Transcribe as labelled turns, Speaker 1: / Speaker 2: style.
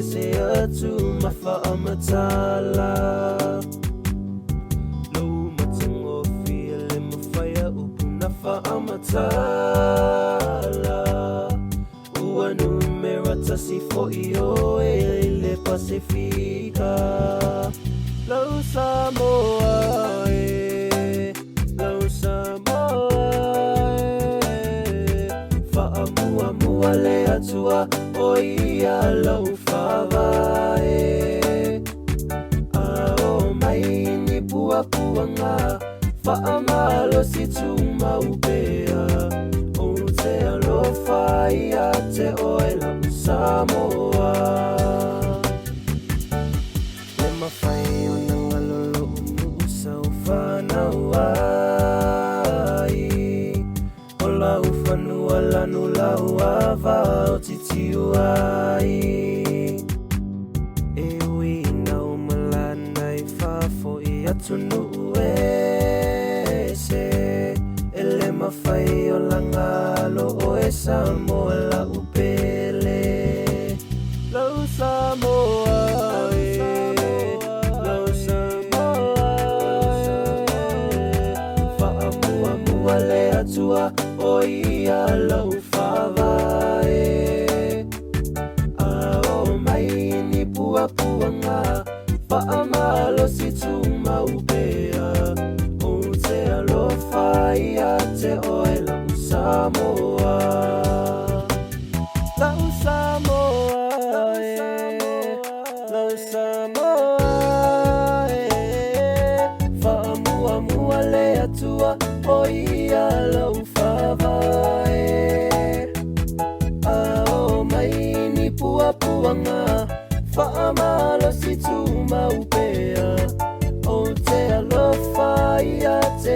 Speaker 1: se atu mawha matala. Lau matango fia le mawhaia upu na wha matala. Ua numera tasi fo i oe le Pasifika. Lau Samoa e, lau Samoa e. Whaamua le atua o ia lau whawa e. A o mai ni pua puanga, whaamalo si tu maupea. O te alofa ia te oe lau Samoa. Le mawhai o na ngalolo umu sau whanau ai. O lau whanua lanu lau awa o titiu ai. E ui nau malana I whafo I atu nuu e se. E le mawhai o langalo o e Samoa la upele. Lau Samoa e, lau Samoa e. Whaamua le atua o ia lau whawa e. A o mai ni pua puanga, whaamalo si tu maupea. O te alofa ia te oe lau Samoa. Lau Samoa e, lau Samoa e. Whaamua le atua o ia lau whawa e. A o mai ni pua puanga, whaamalo si tu maupea. O te alofa ia te